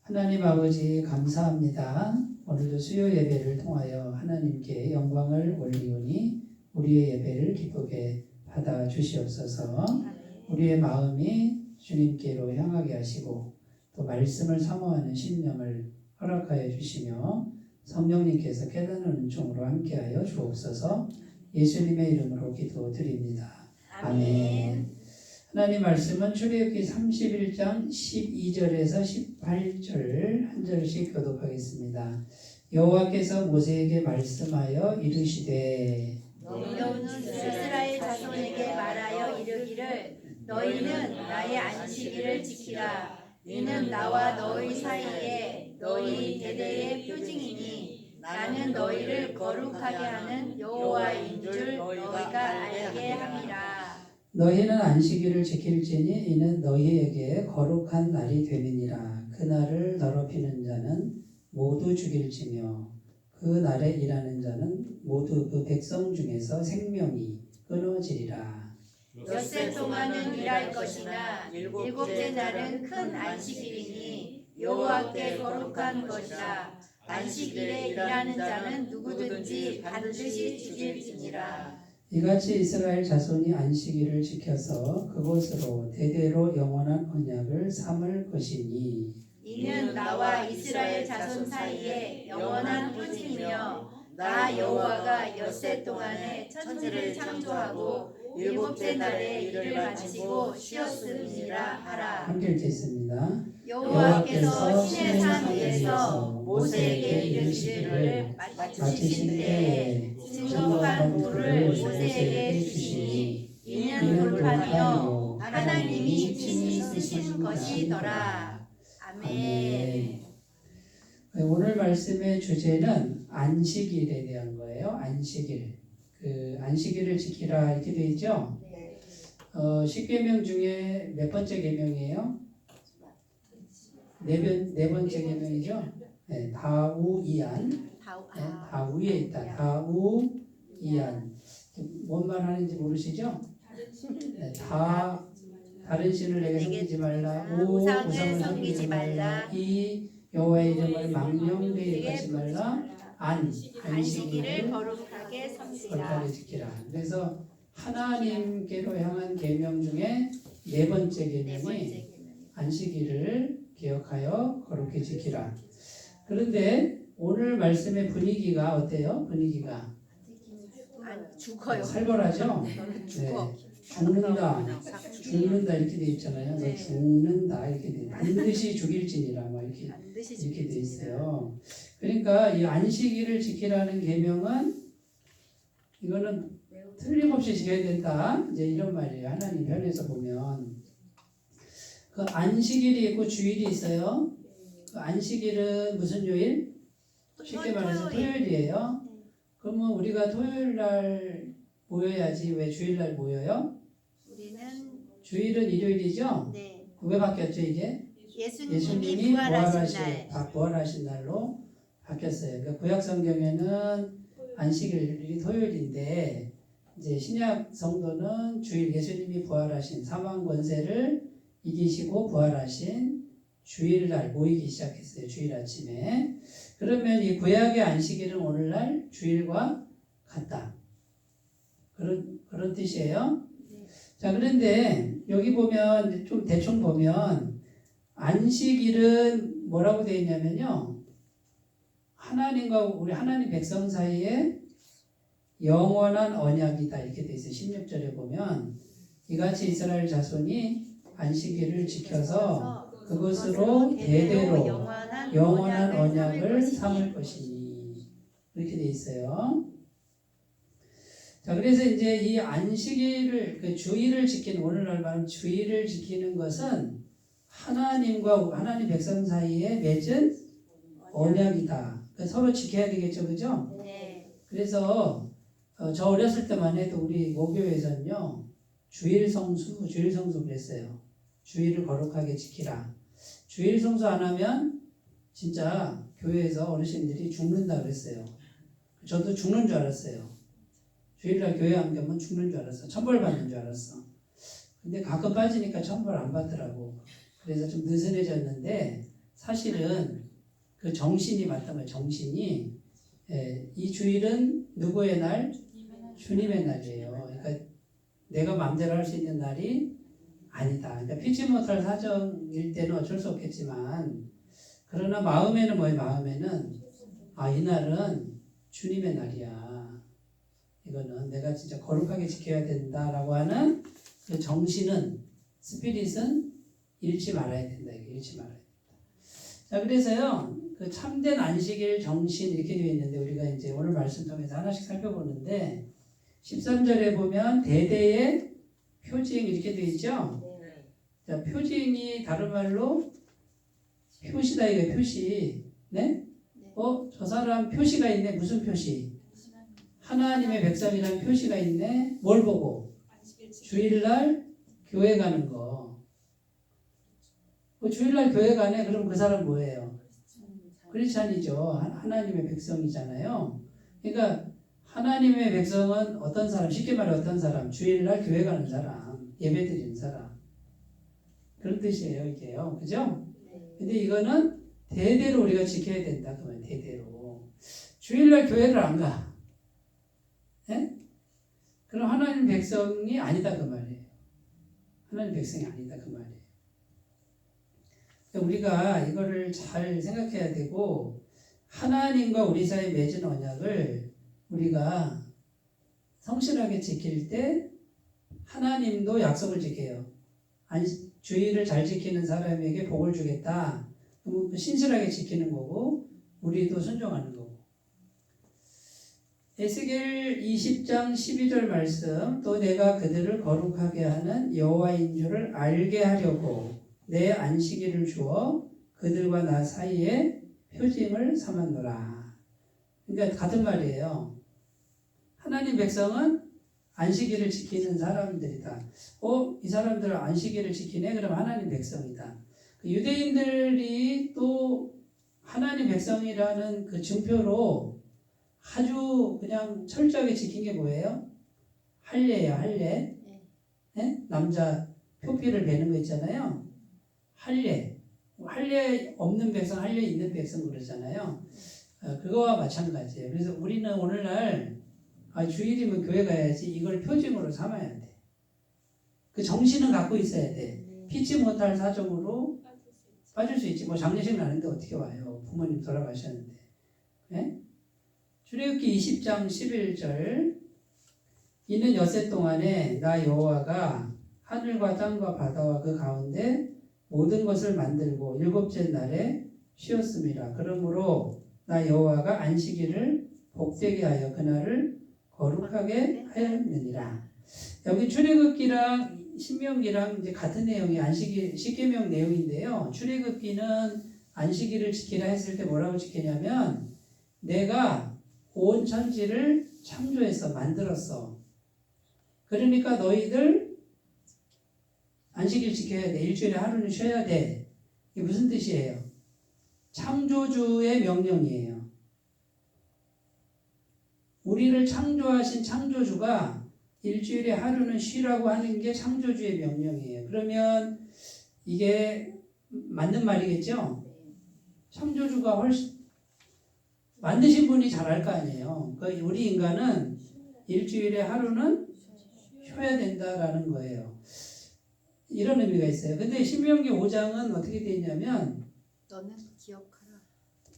하나님 아버지 감사합니다. 오늘도 수요 예배를 통하여 하나님께 영광을 올리오니 우리의 예배를 기쁘게 받아 주시옵소서. 우리의 마음이 주님께로 향하게 하시고 또 말씀을 사모하는 심령을 허락하여 주시며 성령님께서 깨닫는 은총으로 함께하여 주옵소서. 예수님의 이름으로 기도드립니다. 아멘. 하나님 말씀은 출애굽기 31장 12절에서 18절 한 절씩 교독하겠습니다. 여호와께서 모세에게 말씀하여 이르시되 너희는 이스라엘 자손에게 말하여 이르기를 너희는 나의 안식일을 지키라. 이는 나와 너희 사이에 너희 대대의 표징이니 나는 너희를 거룩하게 하는 여호와인 줄 너희가 알게 함이라. 너희는 안식일을 지킬지니 이는 너희에게 거룩한 날이 되느니라. 그 날을 더럽히는 자는 모두 죽일지며 그 날에 일하는 자는 모두 그 백성 중에서 생명이 끊어지리라. 엿새 동안은 일할 것이나 일곱째 날은 큰 안식일이니 여호와께 거룩한 것이라. 안식일에 일하는 자는 누구든지 반드시 죽일지니라. 이같이 이스라엘 자손이 안식일을 지켜서 그곳으로 대대로 영원한 언약을 삼을 것이니 이는 나와 이스라엘 자손 사이에 영원한 표징이며 나 여호와가 엿새 동안에 천지를 창조하고 일곱째 날에 일을 마치고 쉬었음이니라 하라. 함께 읽겠습니다. 여호와께서 시내 산 위에서 모세에게 이르시기를 마치신 때에 증거한 돌을 모세에게 주시니 이는 돌판이요 하나님이 친히 쓰신 것이더라. 아멘. 오늘 말씀의 주제는 안식일에 대한 거예요. 안식일. 그 안식일을 지키라 이렇게 되어 있죠. 10계명 중에 몇 번째 계명이에요? 네 번째 계명이죠. 네, 다우이안. 다우에 있다. 다우이안. 뭔 말 하는지 모르시죠? 네, 다른 신을 내게 섬기지 말라. 우상을 섬기지 말라. 이 여호와의 이름을 망령되이 하지 말라. 안식일을 거룩하게 섬기라. 지키라. 그래서 하나님께로 향한 계명 중에 네 번째 계명이 안식일을 기억하여 거룩히 지키라. 그런데 오늘 말씀의 분위기가 어때요? 분위기가 죽어요. 살벌하죠? 네. 죽는다 이렇게 돼 있잖아요. 너 죽는다 이렇게 돼. 반드시 죽일지니라 뭐 이렇게 돼 있어요. 그러니까 이 안식일을 지키라는 계명은 이거는 틀림없이 지켜야 된다. 이제 이런 말이에요. 하나님 편에서 보면 그 안식일이 있고 주일이 있어요. 그 안식일은 무슨 요일? 쉽게 말해서 토요일이에요. 그러면 우리가 토요일 날 모여야지 왜 주일 날 모여요? 우리는 주일은 일요일이죠? 네. 왜 바뀌었죠 이게? 예수님이 부활하신 날로 바뀌었어요. 그러니까 구약 성경에는 안식일이 토요일인데 이제 신약 성도는 주일 예수님이 부활하신 사망 권세를 이기시고 부활하신 주일날 모이기 시작했어요. 주일 아침에. 그러면 이 구약의 안식일은 오늘날 주일과 같다. 그런 뜻이에요. 자, 그런데 여기 보면 좀 대충 보면 안식일은 뭐라고 되어 있냐면요. 하나님과 우리 하나님 백성 사이에 영원한 언약이다 이렇게 되어 있어요. 16절에 보면 이같이 이스라엘 자손이 안식일을 지켜서 그것으로 대대로 영원한 언약을 삼을 것이니 이렇게 되어 있어요. 자, 그래서 이제 이 안식일을 그 주일을 지키는 오늘날 말하면 주일을 지키는 것은 하나님과 하나님 백성 사이에 맺은 언약이다. 그러니까 서로 지켜야 되겠죠, 그죠? 네. 그래서 저 어렸을 때만 해도 우리 모교에서는요 주일 성수 그랬어요. 주일을 거룩하게 지키라. 주일 성수 안 하면 진짜 교회에서 어르신들이 죽는다 그랬어요. 저도 죽는 줄 알았어요. 주일날 교회 안 가면 죽는 줄 알았어. 천벌 받는 줄 알았어. 근데 가끔 빠지니까 천벌 안 받더라고. 그래서 좀 느슨해졌는데 사실은 그 정신이 맞단 말이에요. 정신이 이 주일은 누구의 날? 주님의 날이에요. 그러니까 내가 마음대로 할 수 있는 날이 아니다. 그러니까 피치 못할 사정일 때는 어쩔 수 없겠지만 그러나 마음에는 뭐예요? 마음에는 이 날은 주님의 날이야. 이거는 내가 진짜 거룩하게 지켜야 된다라고 하는 그 정신은 스피릿은 잃지 말아야 된다. 잃지 말아야 된다. 자, 그래서요. 그 참된 안식일 정신 이렇게 되어 있는데 우리가 이제 오늘 말씀 통해서 하나씩 살펴보는데 13절에 보면 대대의 표징 이렇게 되어 있죠. 자, 표징이 다른 말로 표시다 이거 표시. 네? 저 사람 표시가 있네. 무슨 표시? 하나님의 백성이라는 표시가 있네. 뭘 보고? 주일날 교회 가는 거. 주일날 교회 가네. 그럼 그 사람 뭐예요? 크리스찬이죠. 하나님의 백성이잖아요. 그러니까 하나님의 백성은 어떤 사람? 쉽게 말해 어떤 사람? 주일날 교회 가는 사람, 예배 드리는 사람. 그런 뜻이에요, 이게요. 그죠? 근데 이거는 대대로 우리가 지켜야 된다. 그러면 대대로. 주일날 교회를 안 가. 예? 그럼 하나님 백성이 아니다 그 말이에요. 하나님 백성이 아니다 그 말이에요. 우리가 이거를 잘 생각해야 되고 하나님과 우리 사이 맺은 언약을 우리가 성실하게 지킬 때 하나님도 약속을 지켜요. 주의를 잘 지키는 사람에게 복을 주겠다. 그럼 신실하게 지키는 거고 우리도 순종하는 거고. 에스겔 20장 12절 말씀 또 내가 그들을 거룩하게 하는 여호와인 줄을 알게 하려고 내 안식일을 주어 그들과 나 사이에 표징을 삼았노라. 그러니까 같은 말이에요. 하나님 백성은 안식일을 지키는 사람들이다. 이 사람들은 안식일을 지키네? 그럼 하나님 백성이다. 유대인들이 또 하나님 백성이라는 그 증표로 아주 그냥 철저하게 지킨 게 뭐예요? 할례예요, 할례. 네? 남자 표피를 베는 거 있잖아요. 할례. 할례 없는 백성, 할례 있는 백성 그러잖아요. 그거와 마찬가지예요. 그래서 우리는 오늘날 주일이면 교회 가야지 이걸 표징으로 삼아야 돼. 그 정신은 갖고 있어야 돼. 피치 못할 사정으로 빠질 수 있지. 장례식 나는데 어떻게 와요? 부모님 돌아가셨는데. 네? 출애굽기 20장 11절 이는 엿새 동안에 나 여호와가 하늘과 땅과 바다와 그 가운데 모든 것을 만들고 일곱째 날에 쉬었습니다. 그러므로 나 여호와가 안식일을 복되게 하여 그날을 거룩하게 하였느니라. 여기 출애굽기랑 신명기랑 이제 같은 내용이 안식일 십계명 내용인데요. 출애굽기는 안식일을 지키라 했을 때 뭐라고 지키냐면 내가 온 천지를 창조해서 만들었어. 그러니까 너희들 안식일 지켜야 돼. 일주일에 하루는 쉬어야 돼. 이게 무슨 뜻이에요? 창조주의 명령이에요. 우리를 창조하신 창조주가 일주일에 하루는 쉬라고 하는 게 창조주의 명령이에요. 그러면 이게 맞는 말이겠죠? 창조주가 훨씬 만드신 분이 잘할 거 아니에요. 그러니까 우리 인간은 일주일에 하루는 쉬어야 된다라는 거예요. 이런 의미가 있어요. 근데 신명기 5장은 어떻게 되어 있냐면 너는 기억하라.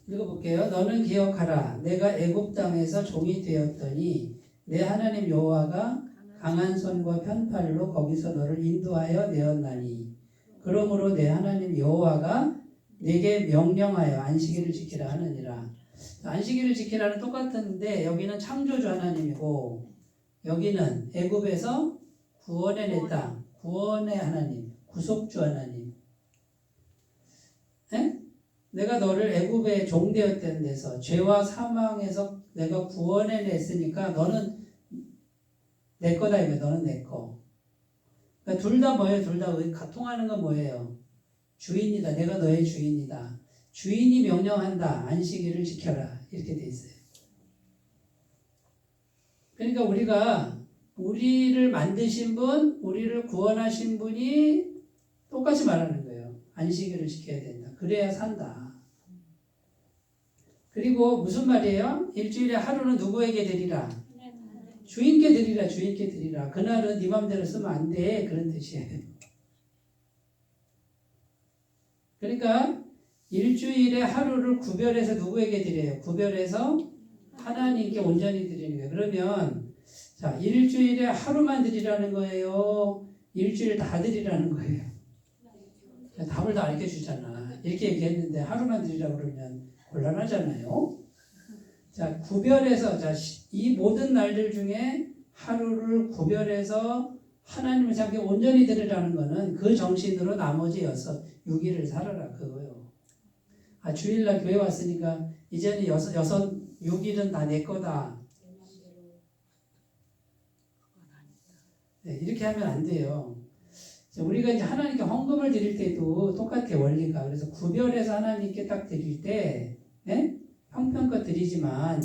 읽어볼게요. 너는 기억하라. 내가 애굽 땅에서 종이 되었더니 내 하나님 여호와가 강한 손과 편팔로 거기서 너를 인도하여 내었나니 그러므로 내 하나님 여호와가 내게 명령하여 안식일을 지키라 하느니라. 안식일을 지키라는 똑같은데 여기는 창조주 하나님이고 여기는 애굽에서 구원해냈다. 구원의 하나님, 구속주 하나님. 네? 내가 너를 애굽의 종되었던 데서 죄와 사망에서 내가 구원해냈으니까 너는 내 거다 이거. 너는 내 거. 그러니까 둘 다 뭐예요? 둘 다 통하는 건 뭐예요? 주인이다. 내가 너의 주인이다. 주인이 명령한다. 안식일을 지켜라. 이렇게 돼 있어요. 그러니까 우리를 만드신 분, 우리를 구원하신 분이 똑같이 말하는 거예요. 안식일을 지켜야 된다. 그래야 산다. 그리고 무슨 말이에요? 일주일에 하루는 누구에게 드리라? 주인께 드리라. 주인께 드리라. 그날은 네 맘대로 쓰면 안 돼. 그런 뜻이에요. 그러니까 일주일에 하루를 구별해서 누구에게 드려요? 구별해서 하나님께 온전히 드리는 거예요. 그러면 자, 일주일에 하루만 드리라는 거예요? 일주일 다 드리라는 거예요? 답을 다 알려주잖아. 이렇게 얘기했는데 하루만 드리라고 그러면 곤란하잖아요. 자, 구별해서 자, 이 모든 날들 중에 하루를 구별해서 하나님을 생각해 온전히 드리라는 거는 그 정신으로 나머지 6일을 살아라 그거요. 아, 주일날 교회 왔으니까 이제는 6일은 다 내 거다. 네, 이렇게 하면 안 돼요. 우리가 이제 하나님께 헌금을 드릴 때도 똑같아 원리가. 그래서 구별해서 하나님께 딱 드릴 때, 네? 형편껏 드리지만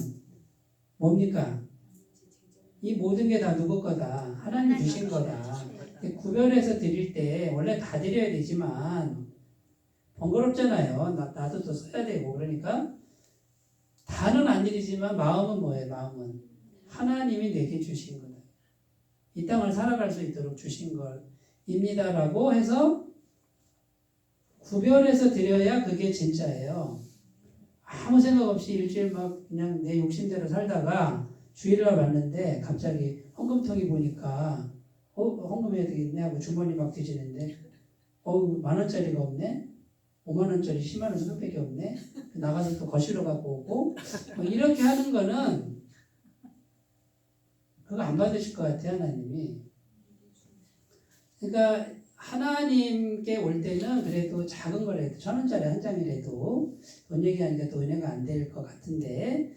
뭡니까? 이 모든 게 다 누구 거다? 하나님 주신 거다. 구별해서 드릴 때 원래 다 드려야 되지만 번거롭잖아요. 나도 또 써야 되고 그러니까 다는 안 드리지만 마음은 뭐예요? 마음은 하나님이 내게 주신 거다. 이 땅을 살아갈 수 있도록 주신 것입니다라고 해서 구별해서 드려야 그게 진짜예요. 아무 생각 없이 일주일 막 그냥 내 욕심대로 살다가 주일날 왔는데 갑자기 헌금통이 보니까 헌금해야 되겠네 하고 주머니 막 뒤지는데 10,000원짜리가 없네? 50,000원짜리 100,000원 수백밖에 없네? 나가서 또 거실로 갖고 오고 이렇게 하는 거는 그거 안 받으실 것 같아요 하나님이. 그러니까 하나님께 올 때는 그래도 작은 거라도 1,000원짜리 한 장이라도 돈 얘기하니까 또 은혜가 안 될 것 같은데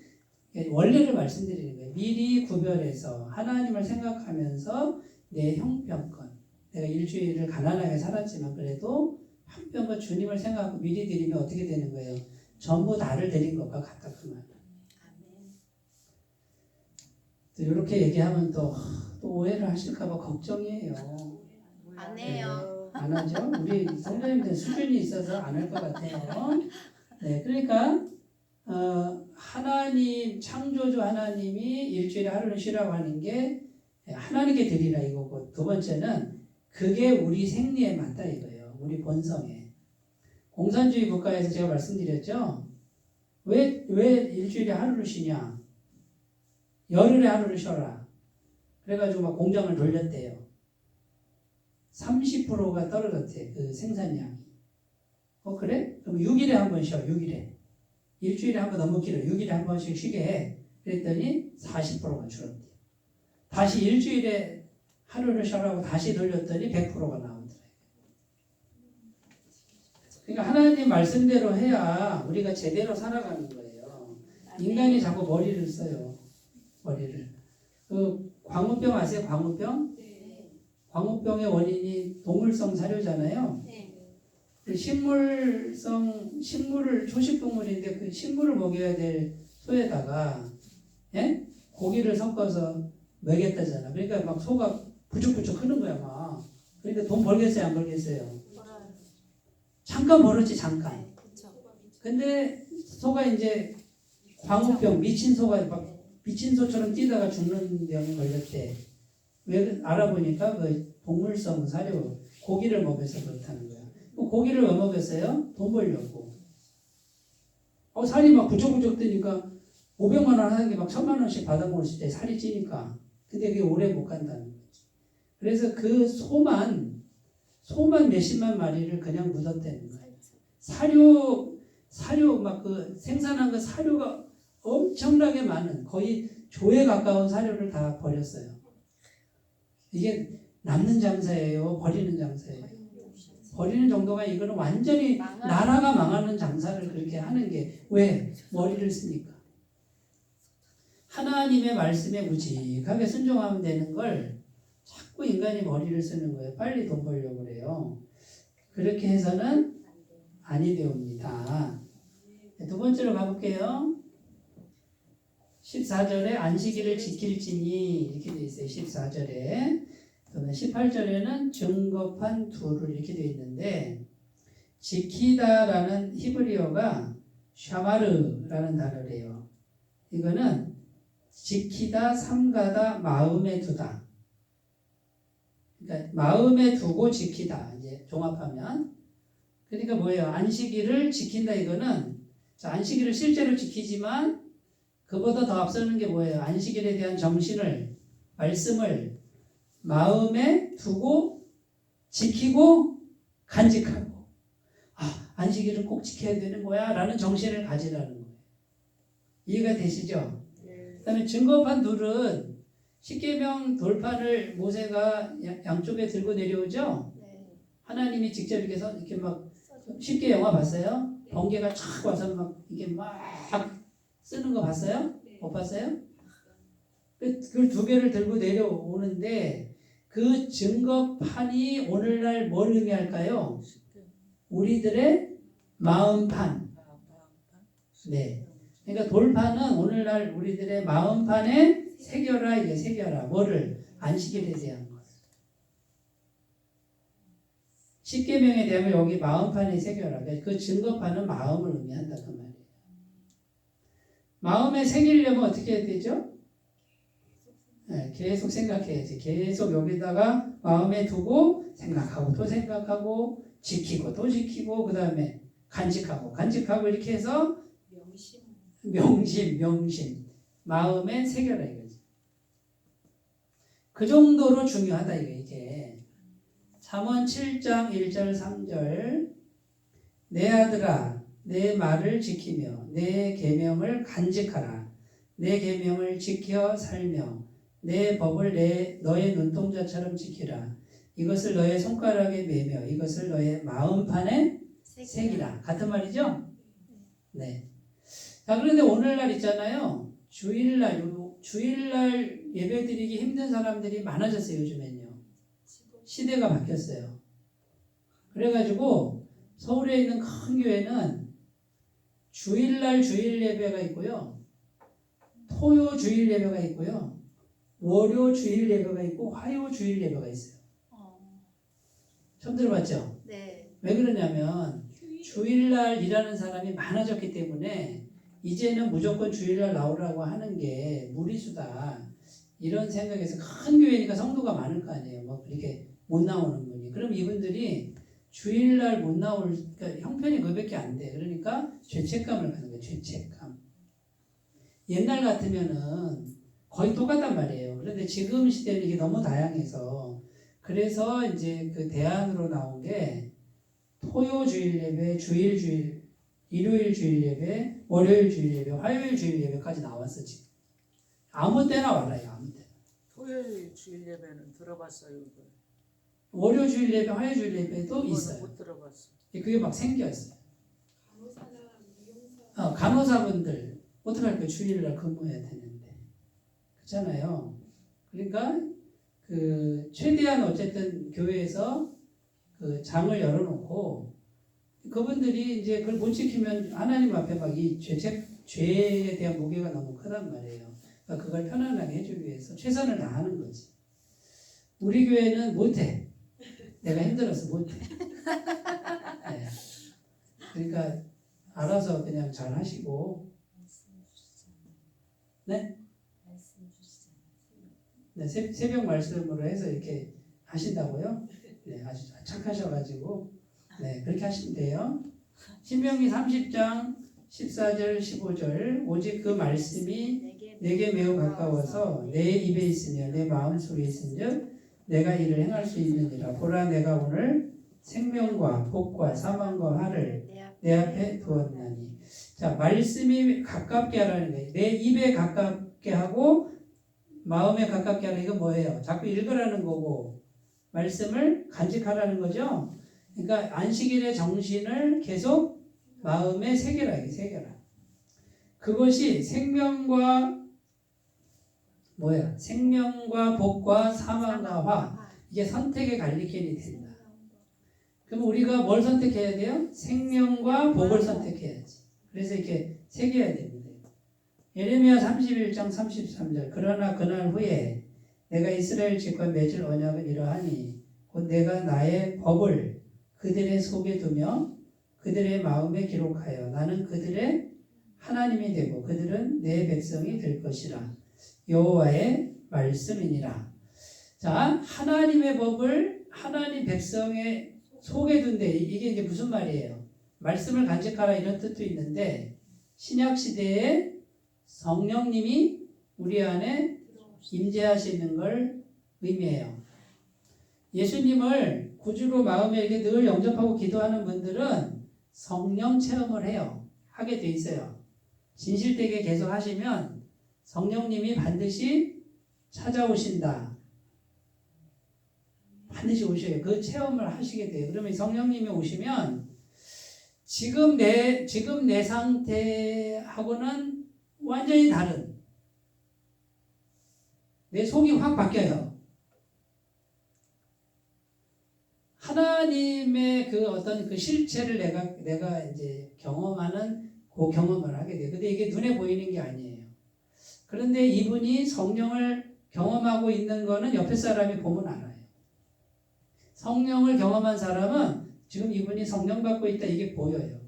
원리를 말씀드리는 거예요. 미리 구별해서 하나님을 생각하면서 내 형편껏 내가 일주일을 가난하게 살았지만 그래도 형편껏 주님을 생각하고 미리 드리면 어떻게 되는 거예요? 전부 다를 드린 것과 같다 그 말. 또 이렇게 얘기하면 또 오해를 하실까봐 걱정이에요. 안 해요. 안 하죠? 우리 성도님들 수준이 있어서 안 할 것 같아요. 네, 그러니까 하나님 창조주 하나님이 일주일에 하루를 쉬라고 하는 게 하나님께 드리라 이거고 두 번째는 그게 우리 생리에 맞다 이거예요. 우리 본성에. 공산주의 국가에서 제가 말씀드렸죠. 왜 일주일에 하루를 쉬냐? 열흘에 하루를 쉬어라. 그래가지고 막 공장을 돌렸대요. 30%가 떨어졌대 그 생산량이. 그래? 그럼 6일에 한 번 쉬어. 6일에. 일주일에 한 번 너무 길어. 6일에 한 번씩 쉬게 해. 그랬더니 40%가 줄었대. 다시 일주일에 하루를 쉬라고 다시 돌렸더니 100%가 나오더라고요. 그러니까 하나님 말씀대로 해야 우리가 제대로 살아가는 거예요. 인간이 자꾸 머리를 써요. 머리를. 그 광우병 아세요? 광우병? 광우병의 원인이 동물성 사료잖아요. 식물을 초식동물인데 그 식물을 먹여야 될 소에다가 고기를 섞어서 먹였다잖아. 그러니까 막 소가 부쩍부쩍 크는 거야 막. 그러니까 돈 벌겠어요 안 벌겠어요? 잠깐 벌었지 잠깐. 근데 소가 이제 광우병 미친 소가 막 미친 소처럼 뛰다가 죽는 병이 걸렸대. 왜 알아보니까 그 동물성 사료 고기를 먹여서 그렇다는 거야. 고기를 왜 먹였어요? 돈 벌려고. 살이 막 부쩍부쩍 뜨니까 500만 원 하는 게 막 1,000만 원씩 받아먹을 때 살이 찌니까. 근데 그게 오래 못 간다는 거지. 그래서 그 소만 몇십만 마리를 그냥 묻었다는 거야. 사료 막 그 생산한 그 사료가 엄청나게 많은 거의 조에 가까운 사료를 다 버렸어요. 이게 남는 장사예요? 버리는 장사예요? 버리는 정도가 이거는 완전히 나라가 망하는 장사를 그렇게 하는 게 왜? 머리를 쓰니까. 하나님의 말씀에 무직하게 순종하면 되는 걸 자꾸 인간이 머리를 쓰는 거예요. 빨리 돈 벌려고 그래요. 그렇게 해서는 아니 되옵니다. 두 번째로 가볼게요. 14절에 안식일을 지킬지니 이렇게 되어 있어요. 14절에. 그러면 18절에는 증거판 둘을 이렇게 되어 있는데 지키다라는 히브리어가 샤마르라는 단어래요. 이거는 지키다, 삼가다, 마음에 두다. 그러니까 마음에 두고 지키다. 이제 종합하면. 그러니까 뭐예요? 안식일을 지킨다 이거는 자, 안식일을 실제로 지키지만 그보다 더 앞서는 게 뭐예요? 안식일에 대한 정신을, 말씀을 마음에 두고 지키고 간직하고 안식일은 꼭 지켜야 되는 거야 라는 정신을 가지라는 거예요. 이해가 되시죠? 그 다음에 증거판 둘은 십계명 돌판을 모세가 양쪽에 들고 내려오죠? 네. 하나님이 직접 이렇게 막 쉽게 영화 봤어요? 번개가 촥 와서 막 이게 막 쓰는 거 봤어요? 못 봤어요? 그걸 두 개를 들고 내려오는데 그 증거판이 오늘날 뭘 의미할까요? 우리들의 마음판. 네. 그러니까 돌판은 오늘날 우리들의 마음판에 새겨라 이게 새겨라. 뭐를? 안식일에 대한 것. 십계명에 대하면 여기 마음판에 새겨라. 그 증거판은 마음을 의미한다 그 말이에요. 마음에 새기려면 어떻게 해야 되죠? 네, 계속 생각해야지. 계속 여기다가 마음에 두고 생각하고 또 생각하고 지키고 또 지키고 그 다음에 간직하고 이렇게 해서 명심 마음에 새겨라 이거지. 그 정도로 중요하다 이게. 잠언 7장 1절 3절 내 아들아 내 말을 지키며 내 계명을 간직하라. 내 계명을 지켜 살며 내 법을 너의 눈동자처럼 지키라. 이것을 너의 손가락에 매며 이것을 너의 마음판에 새기라. 같은 말이죠? 네. 자, 그런데 오늘날 있잖아요. 주일날 예배드리기 힘든 사람들이 많아졌어요, 요즘엔요. 시대가 바뀌었어요. 그래가지고 서울에 있는 큰 교회는 주일날 주일 예배가 있고요. 토요 주일 예배가 있고요. 월요 주일 예배가 있고 화요 주일 예배가 있어요. 처음 들어봤죠? 네. 왜 그러냐면 주일날 일하는 사람이 많아졌기 때문에 이제는 무조건 주일날 나오라고 하는 게 무리수다. 이런 생각에서 큰 교회니까 성도가 많을 거 아니에요. 뭐 그렇게 못 나오는 분이. 그럼 이분들이 주일날 못 나올, 그러니까 형편이 그밖에 안 돼. 그러니까 죄책감을 갖는 거예요. 죄책감. 옛날 같으면은 거의 똑같단 말이에요. 그런데 지금 시대는 이게 너무 다양해서 그래서 이제 그 대안으로 나온 게 토요 주일 예배, 주일, 일요일 주일 예배, 월요일 주일 예배, 화요일 주일 예배까지 나왔어 지금. 아무 때나 와라요. 아무 때나. 토요일 주일 예배는 들어봤어요. 그거. 월요 주일 예배, 화요 주일 예배도 그거는 있어요. 못 들어봤어. 그게 막 생겼어요. 간호사분들 어떻게 할까요? 주일날 근무해야 되는데. 그렇잖아요. 그러니까 그 최대한 어쨌든 교회에서 그 장을 열어놓고 그분들이 이제 그걸 못 지키면 하나님 앞에 막 이 죄에 대한 무게가 너무 크단 말이에요. 그러니까 그걸 편안하게 해주기 위해서 최선을 다하는 거지. 우리 교회는 못해. 내가 힘들어서 못해. 네. 그러니까 알아서 그냥 잘 하시고. 네? 네, 새벽 말씀으로 해서 이렇게 하신다고요? 네, 아주 착하셔가지고 네, 그렇게 하시면 돼요. 신명기 30장 14절 15절 오직 그 말씀이 내게 매우 가까워서 내 입에 있으며 내 마음속에 있은즉 내가 이를 행할 수 있느니라. 보라 내가 오늘 생명과 복과 사망과 화를 내 앞에 두었나니. 자, 말씀이 가깝게 하라는 거예요. 내 입에 가깝게 하고 마음에 가깝게 하라. 이건 뭐예요? 자꾸 읽으라는 거고 말씀을 간직하라는 거죠. 그러니까 안식일의 정신을 계속 마음에 새겨라. 이게 새겨라. 그것이 생명과 복과 사망과 화. 이게 선택의 갈리견이 된다. 그럼 우리가 뭘 선택해야 돼요? 생명과 복을 선택해야지. 그래서 이렇게 새겨야 됩니다. 예레미야 31장 33절 그러나 그날 후에 내가 이스라엘 집과 맺을 언약은 이러하니 곧 내가 나의 법을 그들의 속에 두며 그들의 마음에 기록하여 나는 그들의 하나님이 되고 그들은 내 백성이 될 것이라. 여호와의 말씀이니라. 자, 하나님의 법을 하나님 백성의 속에 둔데 이게 이제 무슨 말이에요? 말씀을 간직하라 이런 뜻도 있는데 신약 시대에 성령님이 우리 안에 임재하시는 걸 의미해요. 예수님을 구주로 마음에 이렇게 늘 영접하고 기도하는 분들은 성령 체험을 해요. 하게 돼 있어요. 진실되게 계속 하시면 성령님이 반드시 찾아오신다. 반드시 오셔요. 그 체험을 하시게 돼요. 그러면 성령님이 오시면 지금 내 상태하고는 완전히 다른 내 속이 확 바뀌어요. 하나님의 그 어떤 그 실체를 내가 이제 경험하는 그 경험을 하게 돼요. 근데 이게 눈에 보이는 게 아니에요. 그런데 이분이 성령을 경험하고 있는 거는 옆에 사람이 보면 알아요. 성령을 경험한 사람은 지금 이분이 성령 받고 있다 이게 보여요.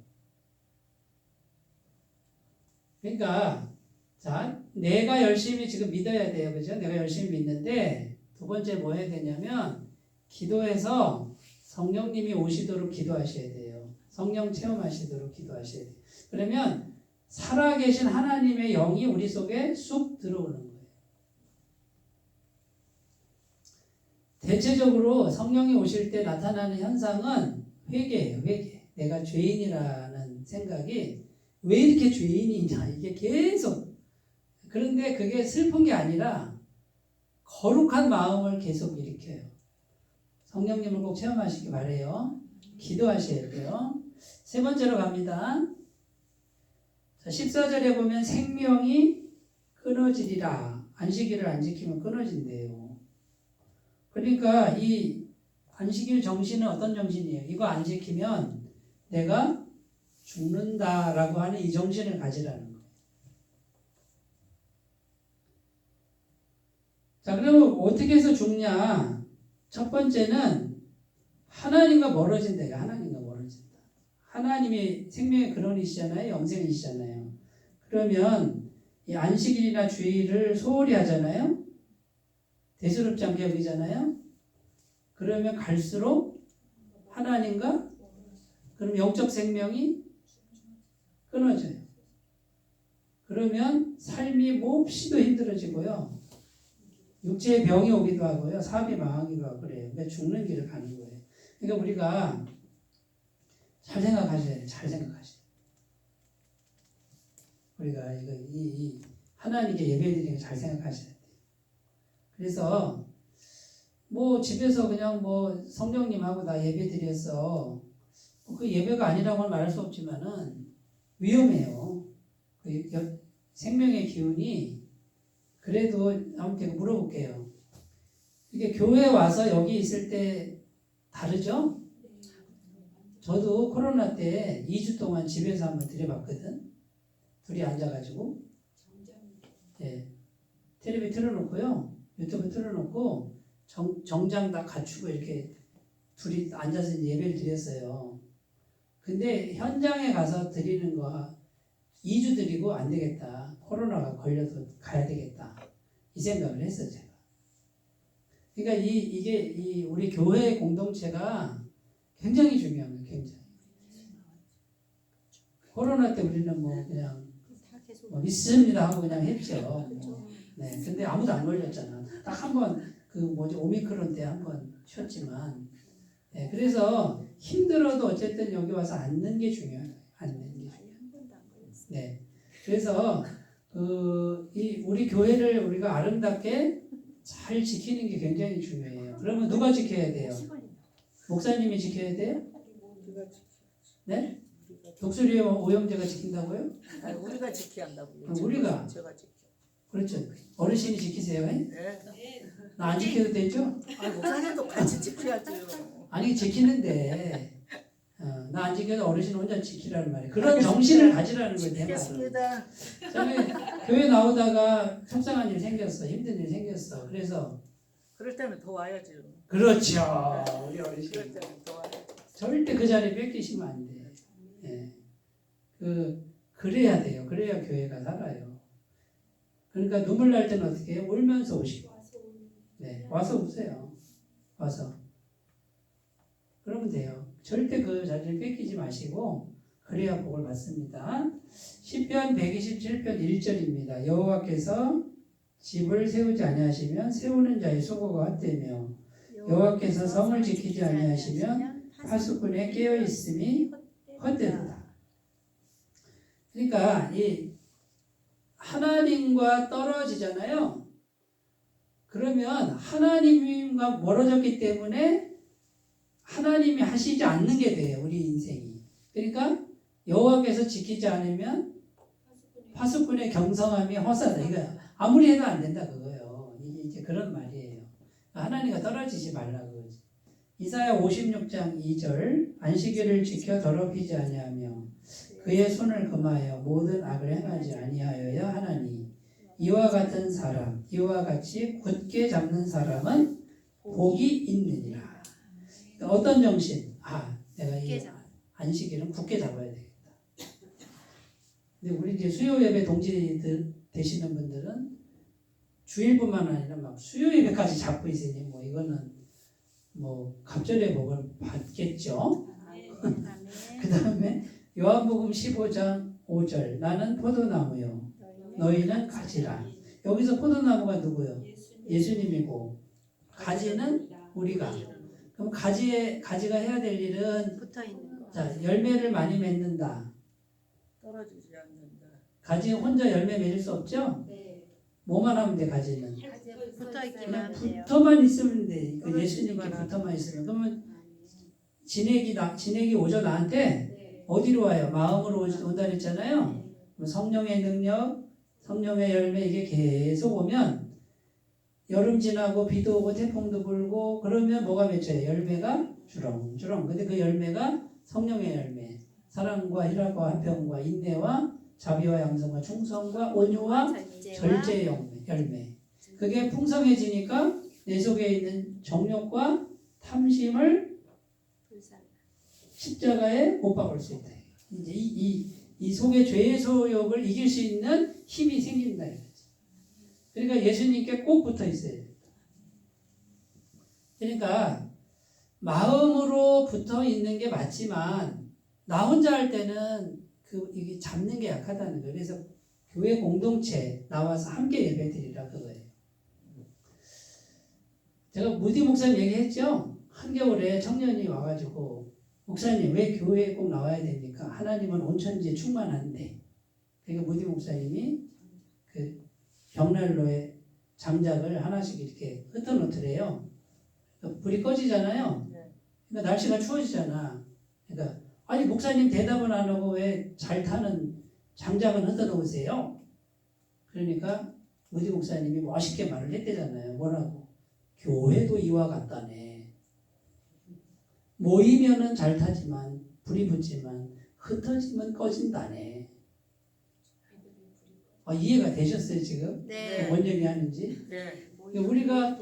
그러니까 자, 내가 열심히 지금 믿어야 돼요. 그죠? 내가 열심히 믿는데 두 번째 뭐 해야 되냐면 기도해서 성령님이 오시도록 기도하셔야 돼요. 성령 체험하시도록 기도하셔야 돼요. 그러면 살아계신 하나님의 영이 우리 속에 쑥 들어오는 거예요. 대체적으로 성령이 오실 때 나타나는 현상은 회개예요. 회개. 내가 죄인이라는 생각이 왜 이렇게 죄인이냐 이게 계속. 그런데 그게 슬픈 게 아니라 거룩한 마음을 계속 일으켜요. 성령님을 꼭 체험하시기 바래요. 기도하셔야 돼요. 세 번째로 갑니다. 자, 14절에 보면 생명이 끊어지리라. 안식일을 안 지키면 끊어진대요. 그러니까 이 안식일 정신은 어떤 정신이에요? 이거 안 지키면 내가 죽는다라고 하는 이 정신을 가지라는 거예요. 자, 그러면 어떻게 해서 죽냐? 첫 번째는 하나님과 멀어진다. 하나님과 멀어진다. 하나님이 생명의 근원이시잖아요. 영생이시잖아요. 그러면 이 안식일이나 주일을 소홀히 하잖아요. 대수롭지 않게 여기잖아요. 그러면 갈수록 하나님과 그럼 영적 생명이 끊어져요. 그러면 삶이 몹시도 힘들어지고요. 육체의 병이 오기도 하고요. 사업이 망하기도 하고 그래요. 그러니까 죽는 길을 가는 거예요. 그러니까 우리가 잘 생각하셔야 돼요. 잘 생각하셔야 돼요. 우리가 이 하나님께 예배드리는 거 잘 생각하셔야 돼요. 그래서 뭐 집에서 그냥 뭐 성령님하고 나 예배드렸어. 그 예배가 아니라고는 말할 수 없지만은 위험해요. 그 생명의 기운이 그래도 아무튼 물어볼게요. 이게 교회 와서 여기 있을 때 다르죠? 저도 코로나 때 2주 동안 집에서 한번 드려봤거든. 둘이 앉아가지고 네. 텔레비 틀어놓고요. 유튜브 틀어놓고 정장 다 갖추고 이렇게 둘이 앉아서 예배를 드렸어요. 근데 현장에 가서 드리는 거 2주 드리고 안 되겠다. 코로나가 걸려서 가야 되겠다. 이 생각을 했어요, 제가. 그러니까 이게 우리 교회 공동체가 굉장히 중요한 거예요, 굉장히. 코로나 때 우리는 뭐 그냥 뭐 믿습니다 하고 그냥 했죠. 뭐. 네, 근데 아무도 안 걸렸잖아. 딱 한 번 오미크론 때 한 번 쉬었지만, 네, 그래서 힘들어도 어쨌든 여기 와서 앉는 게 중요해요. 앉는 게 중요해요. 네, 그래서 우리 교회를 우리가 아름답게 잘 지키는 게 굉장히 중요해요. 그러면 누가 지켜야 돼요? 목사님이 지켜야 돼요? 네? 독수리 오영재가 지킨다고요? 아니, 우리가 지켜야 한다고요. 우리가? 제가 지켜. 그렇죠. 어르신이 지키세요. 네. 나 안 지켜도 되죠? 아니, 목사님도 같이 지켜야죠. 아니 지키는데 나 안 지켜도 어르신 혼자 지키라는 말이에요. 그런 정신을 가지라는 거예요. 내 말은. 지키겠습니다. 저는 교회 나오다가 속상한 일 생겼어. 힘든 일 생겼어. 그래서 그럴 때는 더 와야죠. 그렇죠. 우리 그럴 어르신 때는 더 와야죠. 절대 그 자리 뺏기시면 안 돼. 예. 그래야 돼요. 그래야 교회가 살아요. 그러니까 눈물 날 때는 어떻게 해요? 울면서 오시고. 네, 와서 우세요. 와서. 그러면 돼요. 절대 그 자리를 뺏기지 마시고 그래야 복을 받습니다. 시편 127편 1절입니다. 여호와께서 집을 세우지 아니하시면 세우는 자의 수고가 헛되며 여호와께서 성을 지키지 아니하시면 파수꾼의 깨어 있음이 헛되도다. 그러니까 이 하나님과 떨어지잖아요. 그러면 하나님과 멀어졌기 때문에 하나님이 하시지 않는 게 돼요. 우리 인생이. 그러니까 여호와께서 지키지 않으면 파수꾼의 경성함이 허사다. 이거 아무리 해도 안 된다 그거예요. 이게 이제 그런 말이에요. 하나님과 떨어지지 말라고. 이사야 56장 2절 안식일을 지켜 더럽히지 아니하며 그의 손을 금하여 모든 악을 행하지 아니하여야 하나니 이와 같은 사람 이와 같이 굳게 잡는 사람은 복이 있느니라. 어떤 정신? 내가 이 안식일은 굳게 잡아야 되겠다. 근데 우리 이제 수요 예배 동지 되시는 분들은 주일뿐만 아니라 막 수요 예배까지 잡고 있으니 뭐 이거는 뭐 갑절의 복을 받겠죠. 그 다음에 요한복음 15장 5절 나는 포도나무요 너희는 가지라. 여기서 포도나무가 누구요? 예수님이고 가지는 우리가. 그럼 가지가 해야 될 일은 붙어 있는 거. 자, 열매를 많이 맺는다. 떨어지지 않는다. 가지 혼자 열매 맺을 수 없죠? 뭐만 하면 돼 가지는. 붙어 있기만 그냥 하면 돼요. 붙어만 있으면 돼. 그 예수님께 떨어지기만 붙어만 있으면. 그러면 진액이 오죠 나한테. 어디로 와요? 마음으로 온다 그랬잖아요. 성령의 능력, 성령의 열매 이게 계속 오면 여름 지나고 비도 오고 태풍도 불고 그러면 뭐가 맺혀요? 열매가 주렁주렁. 근데 그 열매가 성령의 열매. 사랑과 희락과 화평과 인내와 자비와 양성과 충성과 온유와 절제의 열매. 그게 풍성해지니까 내 속에 있는 정욕과 탐심을 십자가에 못 박을 수 있다. 이제 이 속의 죄의 소욕을 이길 수 있는 힘이 생긴다. 그러니까 예수님께 꼭 붙어 있어야 돼. 그러니까 마음으로 붙어 있는 게 맞지만 나 혼자 할 때는 이게 잡는 게 약하다는 거예요. 그래서 교회 공동체 나와서 함께 예배드리라 그거예요. 제가 무디 목사님 얘기했죠. 한겨울에 청년이 와가지고 목사님 왜 교회에 꼭 나와야 됩니까? 하나님은 온천지에 충만한데. 그러니까 무디 목사님이 그 벽난로에 장작을 하나씩 이렇게 흩어놓더래요. 불이 꺼지잖아요. 그러니까 날씨가 추워지잖아. 그러니까 아니 목사님 대답은 안 하고 왜 잘 타는 장작은 흩어놓으세요? 그러니까 무디 목사님이 멋있게 말을 했대잖아요. 뭐라고? 교회도 이와 같다네. 모이면은 잘 타지만 불이 붙지만 흩어지면 꺼진다네. 이해가 되셨어요 지금? 네. 뭔 얘기하는지? 네. 우리가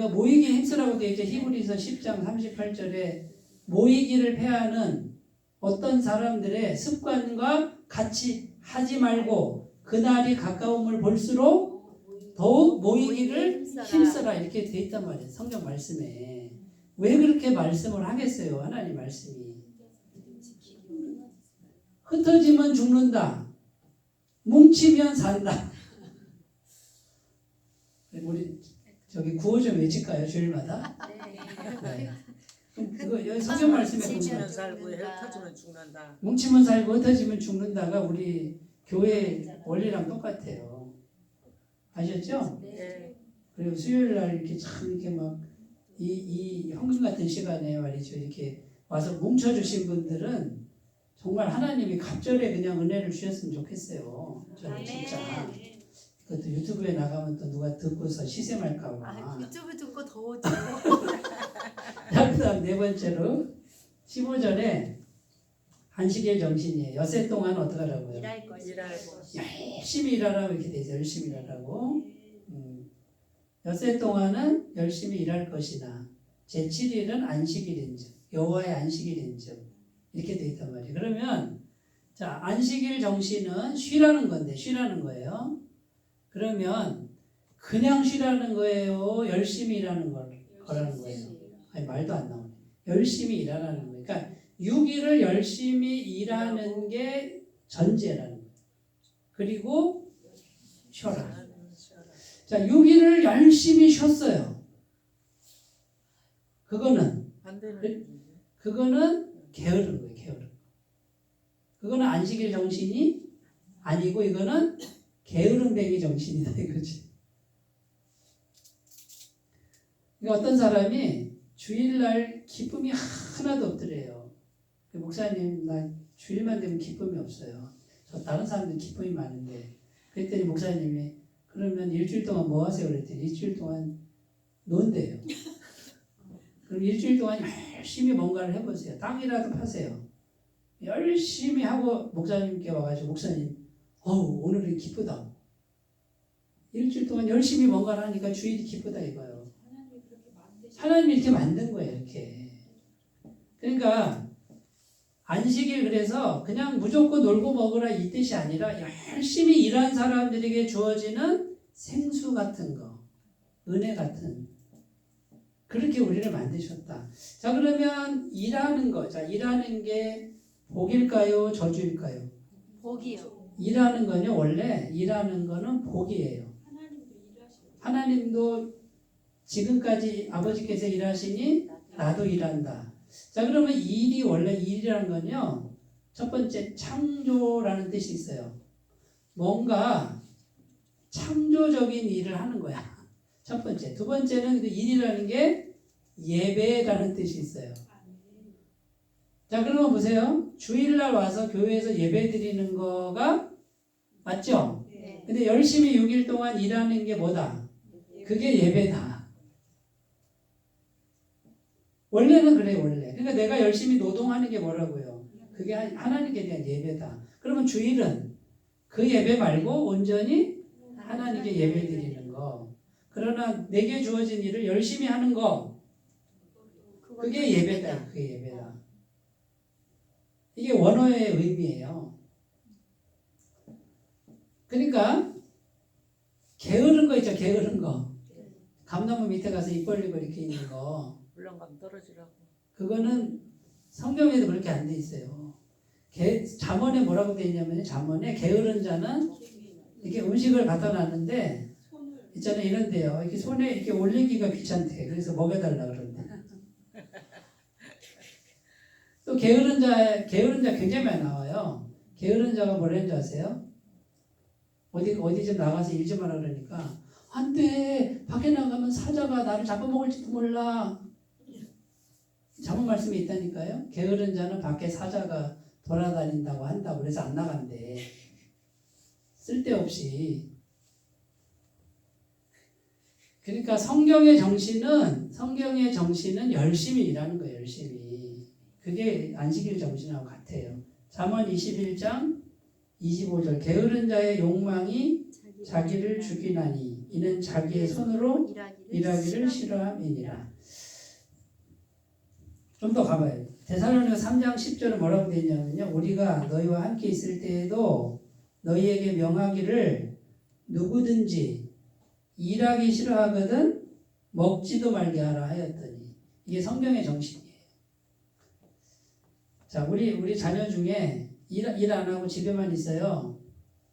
모이기 힘쓰라고 되어 있죠. 히브리서 10장 38절에 모이기를 패하는 어떤 사람들의 습관과 같이 하지 말고 그날이 가까움을 볼수록 더욱 모이기를 힘쓰라 이렇게 되어 있단 말이에요. 성경 말씀에. 왜 그렇게 말씀을 하겠어요? 하나님 말씀이. 흩어지면 죽는다. 뭉치면 산다. 우리 저기 구호 좀 외칠까요? 주일마다? 네. 그거 여기 성경 말씀에 뭉치면 보면 살고 흩어지면 죽는다. 뭉치면 살고 흩어지면 죽는다가 우리 교회 원리랑 똑같아요. 아셨죠? 네. 그리고 수요일 날 이렇게 참 이렇게 막 이 현금 같은 시간에 말이죠. 이렇게 와서 뭉쳐주신 분들은 정말 하나님이 갑절에 그냥 은혜를 주셨으면 좋겠어요. 저는 진짜. 그것도 유튜브에 나가면 또 누가 듣고서 시샘할까봐. 유튜브 듣고 더 오죠. 그 다음 네 번째로 15절에 안식일 정신이에요. 엿새 동안 어떡하라고요? 일할 것이. 열심히 일하라고 이렇게 되죠. 열심히 일하라고. 엿새 동안은 열심히 일할 것이나 제7일은 안식일인즉 여호와의 안식일인즉 이렇게 돼 있단 말이에요. 그러면 자, 안식일 정신은 쉬라는 건데 쉬라는 거예요. 그러면 그냥 쉬라는 거예요? 열심히 일하는 거라는 거예요? 아니, 말도 안 나오네. 열심히 일하라는 거예요. 그러니까 6일을 열심히 일하는 게 전제라는 거예요. 그리고 쉬어라. 자, 6일을 열심히 쉬었어요. 그거는 게으른 거예요. 게으른. 그거는 안식일 정신이 아니고 이거는 게으름뱅이 정신이다 이거지. 그러니까 어떤 사람이 주일날 기쁨이 하나도 없더래요. 목사님 나 주일만 되면 기쁨이 없어요. 저 다른 사람들 기쁨이 많은데. 그랬더니 목사님이 그러면 일주일 동안 뭐 하세요? 그랬더니 일주일 동안 논대요. 그럼 일주일 동안 열심히 뭔가를 해보세요. 땅이라도 파세요. 열심히 하고 목사님께 와가지고 목사님 오늘은 기쁘다. 일주일 동안 열심히 뭔가를 하니까 주일이 기쁘다 이거예요. 하나님이 이렇게 만든 거예요. 이렇게. 그러니까 안식일 그래서 그냥 무조건 놀고 먹으라 이 뜻이 아니라 열심히 일한 사람들에게 주어지는 생수 같은 거, 은혜 같은 그렇게 우리를 만드셨다. 자, 그러면 일하는 거, 자, 일하는 게 복일까요, 저주일까요? 복이요. 일하는 거는 원래 일하는 거는 복이에요. 하나님도 지금까지 아버지께서 일하시니 나도 일한다. 자, 그러면 일이 원래 일이라는 건요. 첫 번째 창조라는 뜻이 있어요. 뭔가 창조적인 일을 하는 거야. 첫 번째. 두 번째는 그 일이라는 게 예배라는 뜻이 있어요. 자, 그러면 보세요. 주일날 와서 교회에서 예배 드리는 거가 맞죠? 네. 근데 열심히 6일 동안 일하는 게 뭐다? 그게 예배다. 원래는 그래요, 원래. 그러니까 내가 열심히 노동하는 게 뭐라고요? 그게 하나님께 대한 예배다. 그러면 주일은 그 예배 말고 온전히 하나님께 예배 드리는 거. 그러나 내게 주어진 일을 열심히 하는 거. 그게 예배다. 그게 예배다. 이게 원어의 의미예요. 그러니까 게으른 거 있죠, 게으른 거. 감나무 밑에 가서 입 벌리고 이렇게 있는 거. 물렁감 떨어지라고. 그거는 성경에도 그렇게 안 돼 있어요. 잠언에 뭐라고 돼 있냐면 잠언에 게으른 자는 이렇게 음식을 갖다 놨는데 있잖아요, 이런데요. 이렇게 손에 이렇게 올리기가 귀찮대. 그래서 먹여달라 그런대. 또 게으른 자 굉장히 많이 나와요. 게으른 자가 뭐라는 줄 아세요? 어디 좀 나가서 일 좀 하라 그러니까 안 돼. 밖에 나가면 사자가 나를 잡아먹을지도 몰라. 잠언 말씀에 있다니까요. 게으른 자는 밖에 사자가 돌아다닌다고 한다고 그래서 안 나간대. 쓸데없이. 그러니까 성경의 정신은 열심히 일하는 거예요. 열심히. 그게 안식일 정신하고 같아요. 잠언 21장 25절 게으른 자의 욕망이 자기를 죽이나니 이는 자기의 손으로 일하기를 싫어함이니라. 좀 더 가봐요. 데살로니가 3장 10절은 뭐라고 되어 있냐면요. 우리가 너희와 함께 있을 때에도 너희에게 명하기를 누구든지 일하기 싫어하거든 먹지도 말게 하라 하였더니 이게 성경의 정신이에요. 자, 우리 자녀 중에 일 안 하고 집에만 있어요.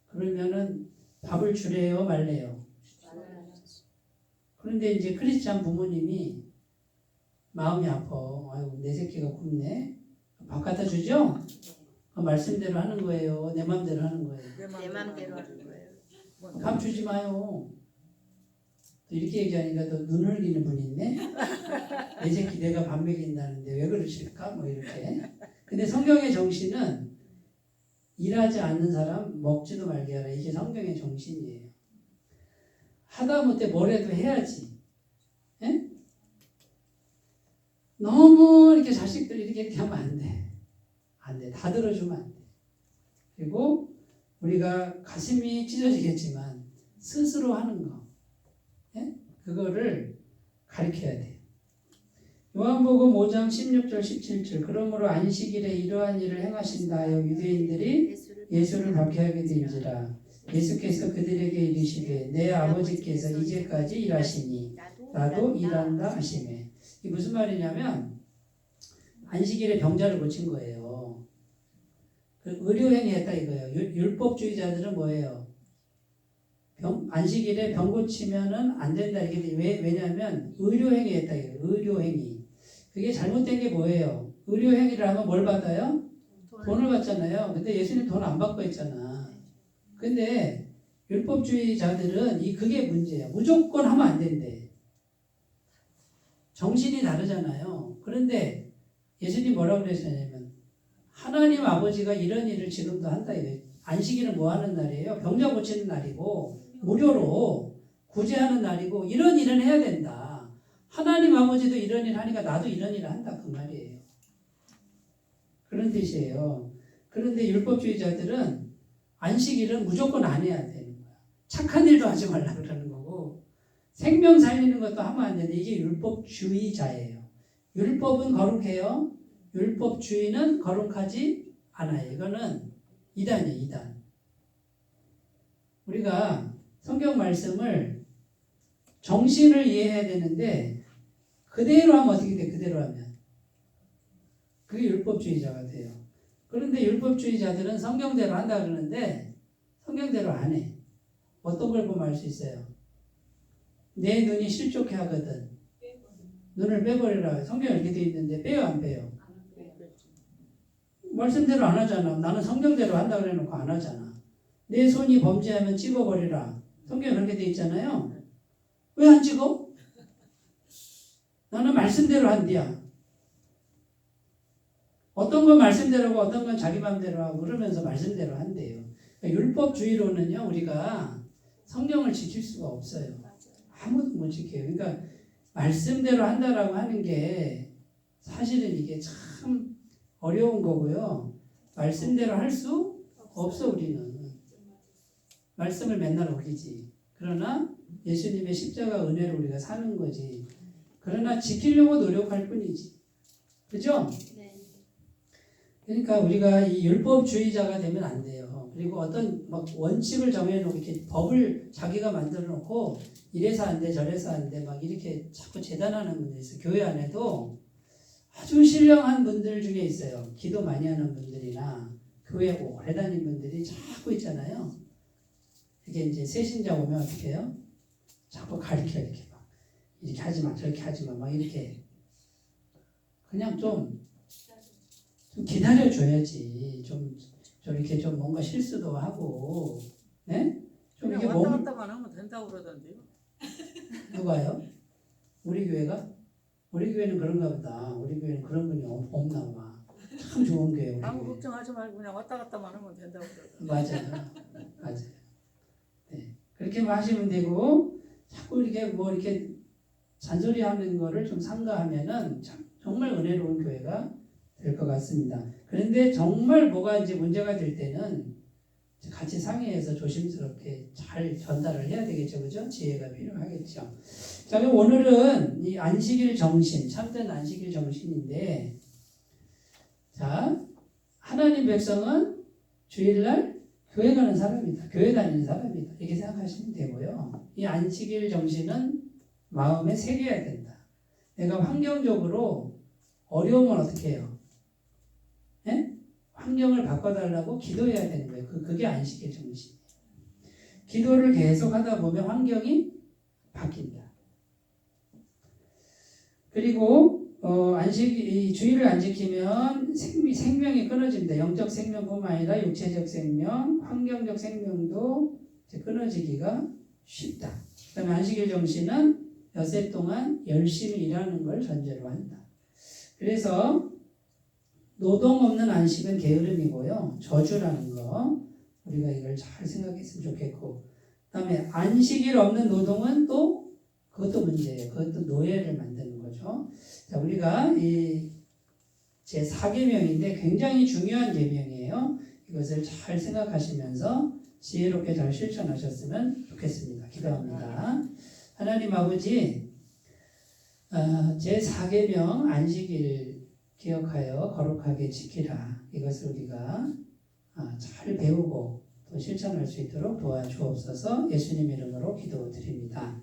그러면은 밥을 주래요, 말래요? 그런데 이제 크리스찬 부모님이 마음이 아파. 아이고, 내 새끼가 굶네. 밥 갖다 주죠? 그 말씀대로 하는 거예요. 내 마음대로 하는 거예요. 내 맘대로 하는 거예요. 밥 주지 마요. 또 이렇게 얘기하니까 또 눈 흘리는 분이 있네. 내 새끼 내가 밥 먹인다는데 왜 그러실까? 뭐 이렇게. 근데 성경의 정신은 일하지 않는 사람 먹지도 말게 하라. 이게 성경의 정신이에요. 하다못해 뭐라도 해야지. 예? 너무 이렇게 자식들 이렇게 하면 안 돼. 안 돼. 다 들어주면 안 돼. 그리고 우리가 가슴이 찢어지겠지만 스스로 하는 거. 예? 그거를 가르쳐야 돼요. 요한복음 5장 16절 17절 그러므로 안식일에 이러한 일을 행하신다 하여 유대인들이 예수를 박해하게 된지라. 예수께서 그들에게 이르시되 내 아버지께서 이제까지 일하시니 나도 일한다 하시매. 이게 무슨 말이냐면 안식일에 병자를 고친 거예요. 그 의료행위 했다 이거예요. 율법주의자들은 뭐예요? 안식일에 병 고치면은 안 된다 이렇게 돼. 왜냐하면 의료행위 했다 이거예요. 의료행위. 그게 잘못된 게 뭐예요? 의료행위를 하면 뭘 받아요? 돈을 받잖아요. 근데 예수님 돈 안 받고 했잖아. 근데 율법주의자들은 그게 문제야. 무조건 하면 안 된대. 정신이 다르잖아요. 그런데 예수님 뭐라고 그랬냐면 하나님 아버지가 이런 일을 지금도 한다 이거예요. 안식일은 뭐 하는 날이에요? 병자 고치는 날이고 무료로 구제하는 날이고 이런 일은 해야 된다. 하나님 아버지도 이런 일 하니까 나도 이런 일을 한다 그 말이에요. 그런 뜻이에요. 그런데 율법주의자들은 안식일은 무조건 안 해야 되는 거야. 착한 일도 하지 말라 그러는 거고 생명 살리는 것도 하면 안 되는데 이게 율법주의자예요. 율법은 거룩해요. 율법주의는 거룩하지 않아요. 이거는 이단이에요. 이단. 우리가 성경 말씀을 정신을 이해해야 되는데 그대로 하면 어떻게 돼? 그대로 하면 그게 율법주의자가 돼요. 그런데 율법주의자들은 성경대로 한다 그러는데 성경대로 안 해. 어떤 걸 보면 알 수 있어요? 내 눈이 실족해 하거든. 눈을 빼버리라. 성경에 이렇게 돼 있는데 빼요 안 빼요? 말씀대로 안 하잖아. 나는 성경대로 한다 그래놓고 안 하잖아. 내 손이 범죄하면 찍어버리라. 성경에 그렇게 돼 있잖아요. 왜 안 찍어? 나는 말씀대로 한디야. 어떤 건 말씀대로고 어떤 건 자기 마음대로 하고 그러면서 말씀대로 한대요. 그러니까 율법주의로는요 우리가 성경을 지킬 수가 없어요. 아무도 못 지켜요. 그러니까 말씀대로 한다라고 하는 게 사실은 이게 참 어려운 거고요. 말씀대로 할 수 없어 우리는. 말씀을 맨날 어기지. 그러나 예수님의 십자가 은혜로 우리가 사는 거지. 그러나 지키려고 노력할 뿐이지. 그죠? 네. 그러니까 우리가 이 율법주의자가 되면 안 돼요. 그리고 어떤 막 원칙을 정해놓고 이렇게 법을 자기가 만들어 놓고 이래서 안 돼, 저래서 안 돼, 막 이렇게 자꾸 재단하는 분들이 있어요. 교회 안에도 아주 신령한 분들 중에 있어요. 기도 많이 하는 분들이나 교회 오래 다닌 분들이 자꾸 있잖아요. 이게 이제 새신자 오면 어떻게 해요? 자꾸 가르쳐 이렇게 막 이렇게 하지 마, 저렇게 하지 마, 막 이렇게 그냥 좀 기다려줘야지. 좀 이렇게 좀 뭔가 실수도 하고, 네? 좀 그냥 이게 왔다 갔다만 하면 된다고 그러던데요. 누가요? 우리 교회가? 우리 교회는 그런가 보다. 우리 교회는 그런 분이 없나 봐. 참 좋은 교회 우리 아무 교회. 걱정하지 말고 그냥 왔다 갔다만 하면 된다고 그러던데. 맞아요. 맞아요. 네. 그렇게만 하시면 되고 자꾸 이렇게 뭐 이렇게 잔소리하는 거를 좀 삼가하면은 정말 은혜로운 교회가 될 것 같습니다. 그런데 정말 뭐가 이제 문제가 될 때는 같이 상의해서 조심스럽게 잘 전달을 해야 되겠죠, 그죠? 지혜가 필요하겠죠. 자, 그럼 오늘은 이 안식일 정신, 참된 안식일 정신인데, 자, 하나님 백성은 주일날 교회 가는 사람이다, 교회 다니는 사람이다, 이렇게 생각하시면 되고요. 이 안식일 정신은 마음에 새겨야 된다. 내가 환경적으로 어려우면 어떻게 해요? 네? 환경을 바꿔달라고 기도해야 되는 거예요. 그게 안식일 정신이에요. 기도를 계속 하다 보면 환경이 바뀐다. 그리고 이 주의를 안 지키면 생명이 끊어집니다. 영적 생명뿐만 아니라 육체적 생명, 환경적 생명도 끊어지기가 쉽다. 그다음에 안식일 정신은 엿새 동안 열심히 일하는 걸 전제로 한다. 그래서 노동 없는 안식은 게으름이고요. 저주라는 거 우리가 이걸 잘 생각했으면 좋겠고, 그다음에 안식일 없는 노동은 또 그것도 문제예요. 그것도 노예를 만드는 거죠. 자, 우리가 이 제 4계명인데 굉장히 중요한 계명이에요. 이것을 잘 생각하시면서 지혜롭게 잘 실천하셨으면 좋겠습니다. 기도합니다. 하나님 아버지, 제4계명 안식일 기억하여 거룩하게 지키라. 이것을 우리가 잘 배우고 또 실천할 수 있도록 도와주옵소서. 예수님 이름으로 기도드립니다.